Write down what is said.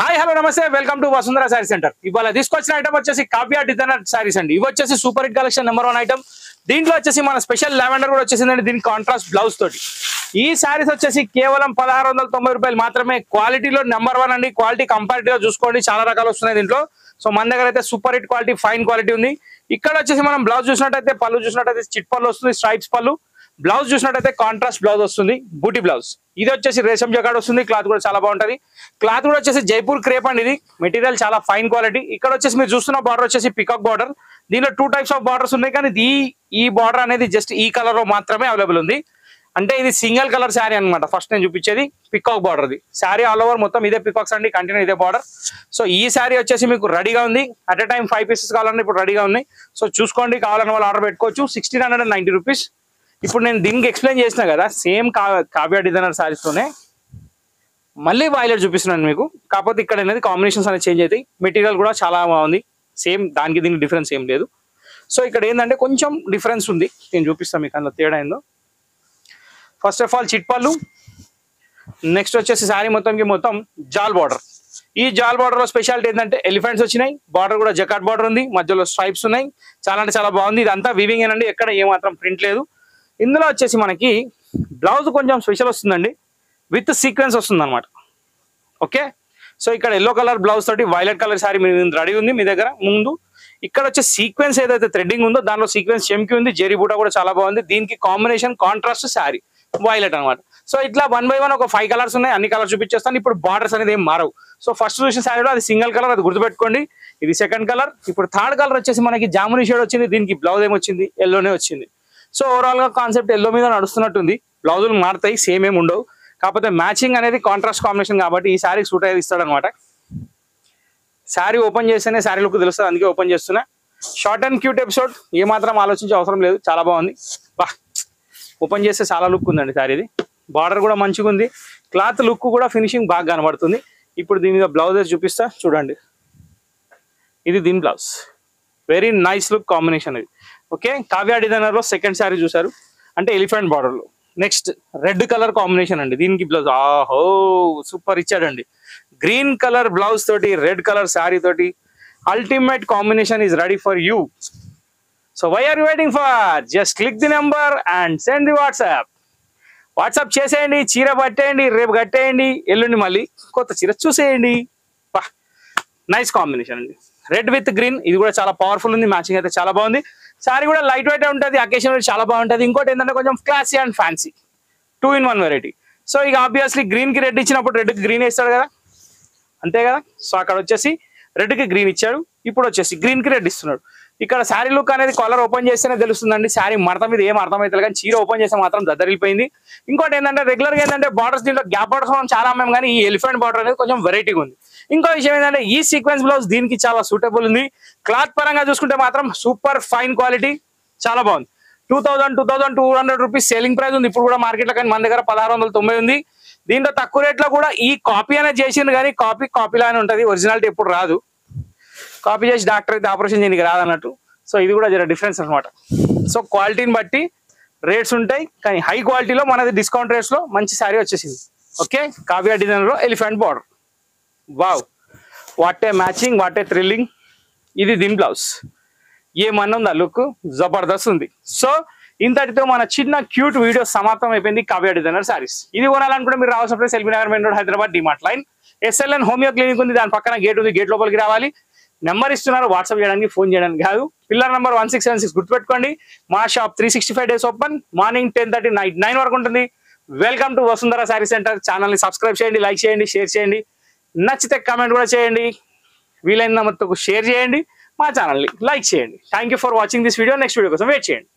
Hi hello నమస్తే welcome to Vasundhara sari centre. ఇవాళ తీసుకొచ్చిన ఐటమ్ వచ్చేసి కావ్య డిజైనర్ శారీస్ అండి. ఇవి వచ్చేసి super hit collection number 1 item. దీంట్లో వచ్చేసి మన స్పెషల్ లావెండర్ కూడా వచ్చేసిందండి. దీనికి కాంట్రాస్ట్ బ్లౌజ్ తోటి ఈ శారీస్ వచ్చేసి కేవలం 1690 రూపాయలు మాత్రమే. క్వాలిటీలో నెంబర్ 1 అండి. క్వాలిటీ కంపారిటివ్ గా చూసుకోండి, చాలా రకాలు వస్తున్నాయి దీంట్లో. సో మన దగ్గర అయితే super hit quality, fine quality ఉంది. ఇక్కడ వచ్చేసి మనం బ్లౌజ్ చూసినట్టయితే, పళ్ళు చూసినట్టయితే చిట్ పళ్ళు వస్తుంది, స్ట్రైప్స్ పళ్ళు. బ్లౌజ్ చూసినట్టయితే కాంట్రాస్ట్ బ్లౌజ్ వస్తుంది, బూటీ బ్లౌజ్. ఇది వచ్చేసి రేషం జకాడ్ వస్తుంది. క్లాత్ కూడా చాలా బాగుంటది. క్లాత్ కూడా వచ్చేసి జైపూర్ క్రేప్ అండి. ఇది మెటీరియల్ చాలా ఫైన్ క్వాలిటీ. ఇక్కడ వచ్చేసి మీరు చూస్తున్న బార్డర్ వచ్చేసి పికాక్ బార్డర్. దీనిలో 2 టైప్స్ ఆఫ్ బార్డర్స్ ఉన్నాయి, కానీ ఈ బార్డర్ అనేది జస్ట్ ఈ కలర్ లో మాత్రమే అవైలబుల్ ఉంది. అంటే ఇది సింగిల్ కలర్ శారీ అనమాట. ఫస్ట్ నేను చూపించేది peacock border. The sari all over మొత్తం ఇదే పికాక్స్ అండి, కంటిన్యూ ఇదే బార్డర్. సో ఈ శారీ వచ్చేసి మీకు రెడీగా ఉంది. అట్ ఎ టైం 5 పీసెస్ కావాలన్నా ఇప్పుడు రెడీగా ఉన్నాయి. సో చూసుకోండి, కావాలన్న వాళ్ళు ఆర్డర్ పెట్టుకోవచ్చు. 1690 రూపీస్. ఇప్పుడు నేను దీనికి ఎక్స్ప్లెయిన్ చేసిన కదా, సేమ్ కావ్య డిజైనర్ శారీస్ తోనే మళ్ళీ వైలెట్ చూపిస్తున్నాను మీకు. కాకపోతే ఇక్కడ అనేది కాంబినేషన్స్ అనేది చేంజ్ అవుతాయి. మెటీరియల్ కూడా చాలా బాగుంది. సేమ్ దానికి దీనికి డిఫరెన్స్ ఏం లేదు. సో ఇక్కడ ఏంటంటే కొంచెం డిఫరెన్స్ ఉంది, నేను చూపిస్తాను మీకు అందులో తేడా ఏందో. ఫస్ట్ ఆఫ్ ఆల్ చిట్ పళ్ళు. నెక్స్ట్ వచ్చేసి శారీ మొత్తం జాల్ బార్డర్. ఈ జాల్ బార్డర్ లో స్పెషాలిటీ ఏంటంటే ఎలిఫెంట్స్ వచ్చినాయి. బార్డర్ కూడా జకాట్ బార్డర్ ఉంది, మధ్యలో స్ట్రైప్స్ ఉన్నాయి. చాలా అంటే చాలా బాగుంది. ఇదంతా వీవింగ్ ఏనండి, ఎక్కడ ఏమాత్రం ప్రింట్ లేదు. ఇందులో వచ్చేసి మనకి బ్లౌజ్ కొంచెం స్పెషల్ వస్తుందండి, విత్ సీక్వెన్స్ వస్తుంది అనమాట. ఓకే, సో ఇక్కడ ఎల్లో కలర్ బ్లౌజ్ తోటి వైలెట్ కలర్ శారీ రెడీ ఉంది మీ దగ్గర ముందు. ఇక్కడ వచ్చే సీక్వెన్స్ ఏదైతే థ్రెడ్డింగ్ ఉందో దానిలో సీక్వెన్స్ చెంకి ఉంది. జెరీ బూటా కూడా చాలా బాగుంది. దీనికి కాంబినేషన్ కాంట్రాస్ట్ శారీ వైలెట్ అనమాట. సో ఇట్లా 1 by 1 ఒక 5 కలర్స్ ఉన్నాయి. అన్ని కలర్స్ చూపించేస్తాను. ఇప్పుడు బార్డర్స్ అనేది ఏం మారవు. సో ఫస్ట్ చూసిన శారీలో అది సింగిల్ కలర్, అది గుర్తుపెట్టుకోండి. ఇది సెకండ్ కలర్. ఇప్పుడు థర్డ్ కలర్ వచ్చేసి మనకి జామునీ షేడ్ వచ్చింది. దీనికి బ్లౌజ్ ఏమొచ్చింది, ఎల్లోనే వచ్చింది. సో ఓవరాల్ గా కాన్సెప్ట్ ఎల్లో మీద నడుస్తున్నట్టుంది. బ్లౌజులు మారుతాయి, సేమ్ ఏమి ఉండవు. కాకపోతే మ్యాచింగ్ అనేది కాంట్రాస్ట్ కాంబినేషన్ కాబట్టి ఈ శారీకి సూట్ అయ్యేది ఇస్తాడు అనమాట. శారీ ఓపెన్ చేస్తేనే శారీ లుక్ తెలుస్తుంది, అందుకే ఓపెన్ చేస్తున్నా. షార్ట్ అండ్ క్యూట్ ఎపిసోడ్, ఏమాత్రం ఆలోచించే అవసరం లేదు, చాలా బాగుంది. బా, ఓపెన్ చేస్తే చాలా లుక్ ఉందండి శారీది. బార్డర్ కూడా మంచిగా ఉంది. క్లాత్ లుక్ కూడా ఫినిషింగ్ బాగా కనబడుతుంది. ఇప్పుడు దీని మీద బ్లౌజెస్ చూపిస్తా చూడండి. ఇది దీని blouse. Very nice look combination ఇది. ఓకే, కావ్య డిజైనర్ లో సెకండ్ శారీ చూసారు అంటే ఎలిఫెంట్ బార్డర్ లో. నెక్స్ట్ రెడ్ కలర్ కాంబినేషన్ అండి. దీనికి బ్లౌజ్ ఆహో సూపర్ ఇచ్చాడండి. గ్రీన్ కలర్ బ్లౌజ్ తోటి రెడ్ కలర్ శారీ తోటి ultimate combination is ready for you. So why are you waiting for? Just click the number and send the WhatsApp చేసేయండి. చీర పట్టేయండి, రేపు కట్టేయండి, ఎల్లుండి మళ్ళీ కొత్త చీర చూసేయండి. బా, నైస్ కాంబినేషన్ అండి. రెడ్ విత్ గ్రీన్, ఇది కూడా చాలా పవర్ఫుల్ ఉంది. మ్యాచింగ్ అయితే చాలా బాగుంది. శారీ కూడా లైట్ వెయిట్ ఉంటుంది, అకేషన్ చాలా బాగుంటుంది. ఇంకోటి ఏంటంటే కొంచెం classy and fancy, 2 in 1 variety. So ఇక ఆబ్వియస్లీ గ్రీన్ కి రెడ్ ఇచ్చినప్పుడు రెడ్ కి గ్రీన్ వేస్తాడు కదా, అంతే కదా. సో అక్కడ వచ్చేసి రెడ్ కి గ్రీన్ ఇచ్చాడు, ఇప్పుడు వచ్చేసి గ్రీన్ కి రెడ్ ఇస్తున్నాడు. ఇక్కడ శారీ లుక్ అనేది కలర్ ఓపెన్ చేస్తేనే తెలుస్తుందండి. శారీ మడత మీద ఏం అర్థమవుతుంది, కానీ చీర ఓపెన్ చేస్తే మాత్రం దద్దరిల్లిపోయింది. ఇంకోటి ఏంటంటే రెగ్యులర్ గా ఏంటంటే బార్డర్స్, దీంట్లో గ్యాప్ బార్డర్స్ మనం చాలా అమ్మాం, కానీ ఈ ఎలిఫెంట్ బార్డర్ అనేది కొంచెం వెరైటీగా ఉంది. ఇంకో విషయం ఏంటంటే ఈ సీక్వెన్స్ బ్లౌజ్ దీనికి చాలా సూటబుల్ ఉంది. క్లాత్ పరంగా చూసుకుంటే మాత్రం సూపర్ ఫైన్ క్వాలిటీ, చాలా బాగుంది. 2200 రూపీస్ సేలింగ్ ప్రైస్ ఉంది ఇప్పుడు కూడా మార్కెట్ లో, కానీ మన దగ్గర 1690 ఉంది. దీంట్లో తక్కువ రేట్లో కూడా ఈ కాపీ అనేది చేసింది, కానీ కాపీలానే ఉంటుంది, ఒరిజినాలిటీ ఎప్పుడు రాదు. కాపీ చేసి డాక్టర్ అయితే ఆపరేషన్ చేయడానికి రాదన్నట్టు. సో ఇది కూడా జర డిఫరెన్స్ అనమాట. సో క్వాలిటీని బట్టి రేట్స్ ఉంటాయి, కానీ హై క్వాలిటీలో మనది డిస్కౌంట్ రేట్స్ లో మంచి శారీ వచ్చేసింది. ఓకే, కావ్య డిజైనర్ లో elephant border. Wow, what a matching, what a thrilling. ఇది దీని బ్లౌజ్. ఏమన్నుందా లుక్, జబర్దస్త్ ఉంది. సో ఇంతటితో మన చిన్న క్యూట్ వీడియో సమాప్తం అయిపోయింది. కావ్య డిజైనర్ శారీస్. ఇది కొనాలనుకుంటే మీరు రావాల్సిన place LB Nagar main road, Hyderabad, DMart line. SLN homeo clinic ఉంది, దాని పక్కన గేట్ ఉంది. గేట్ లోపలికి రావాలి. నెంబర్ ఇస్తున్నారు, వాట్సాప్ చేయడానికి, ఫోన్ చేయడానికి కాదు. పిల్లర్ నెంబర్ 1676 గుర్తుపెట్టుకోండి. మా shop 365 days open. Morning 10:30, night 9 వరకు ఉంటుంది. Welcome to Vasundhara sari centre. Channel ని సబ్స్క్రైబ్ చేయండి, లైక్ చేయండి, షేర్ చేయండి. నచ్చితే కామెంట్ కూడా చేయండి. వీలైనంత షేర్ చేయండి, మా ఛానల్ని లైక్ చేయండి. Thank you for watching this video. Next video కోసం వెయిట్ చేయండి.